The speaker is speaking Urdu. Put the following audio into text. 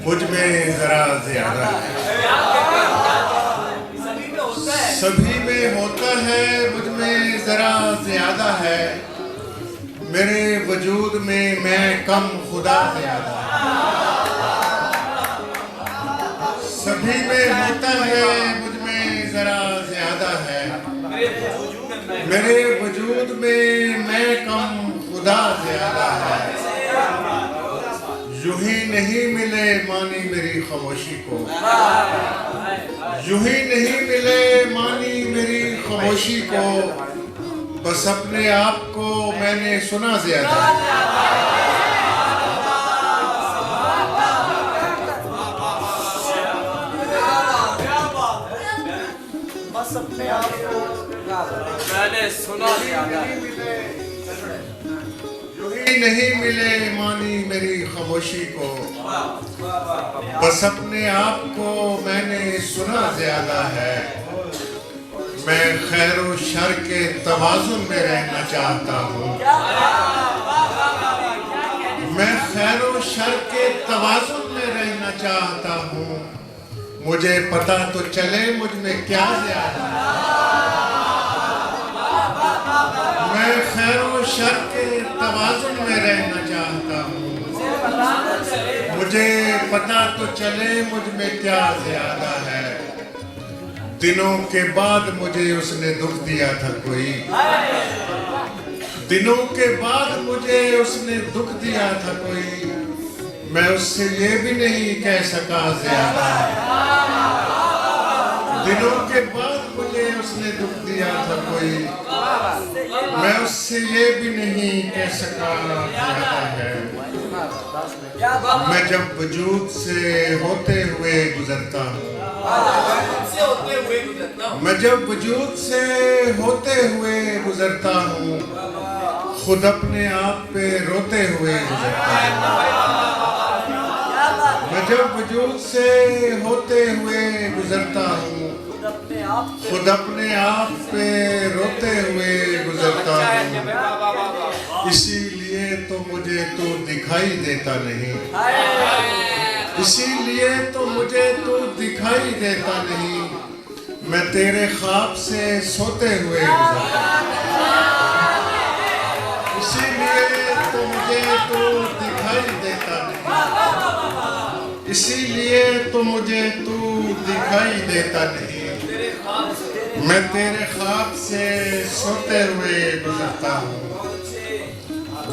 مجھ میں ذرا زیادہ ہے، سبھی میں ہوتا ہے، مجھ میں ذرا زیادہ ہے، میرے وجود میں میں کم خدا زیادہ ہے، سبھی میں ہوتا ہے، مجھ میں ذرا زیادہ ہے، میرے وجود میں میں کم خدا زیادہ ہے، یوں ہی نہیں ملے مانی میری خاموشی کو، یوں ہی نہیں ملے مانی میری خاموشی کو، بس اپنے آپ کو میں نے سنا زیادہ ہے، بس اپنے آپ کو میں نے سنا زیادہ ہے، یوں ہی نہیں ملے مانی میری خاموشی کو، بس اپنے آپ کو میں نے سنا زیادہ ہے، میں خیر و شر کے توازن میں رہنا چاہتا ہوں، میں خیر و شر کے توازن میں رہنا چاہتا ہوں، مجھے پتہ تو چلے مجھ میں کیا زیادہ ہے، میں خیر و شر کے توازن میں رہنا چاہتا ہوں، مجھے پتہ تو چلے مجھ میں کیا زیادہ ہے، دنوں کے بعد مجھے اس نے دکھ دیا تھا کوئی، دنوں کے بعد مجھے اس نے دکھ دیا تھا کوئی، میں اس سے یہ بھی نہیں کہہ سکا زیادہ ہے، دنوں کے بعد مجھے اس نے دکھ دیا تھا کوئی، میں اس سے یہ بھی نہیں کہہ سکا زیادہ ہے، میں جب وجود سے ہوتے ہوئے گزرتا ہوں، میں جب وجود سے ہوتے ہوئے گزرتا ہوں، خود اپنے آپ پہ روتے ہوئے گزرتا ہوں، میں جب وجود سے ہوتے ہوئے گزرتا ہوں، خود اپنے آپ پہ روتے ہوئے گزرتا ہوں، اسی لیے تو مجھے تو دکھائی دیتا نہیں، اسی لیے تو مجھے تو دکھائی دیتا نہیں، میں تیرے خواب سے سوتے ہوئے گزرتا ہوں، اسی لیے تو مجھے تو دکھائی دیتا نہیں، اسی لیے تو مجھے تو دکھائی دیتا نہیں، میں تیرے خواب سے سوتے ہوئے گزرتا ہوں،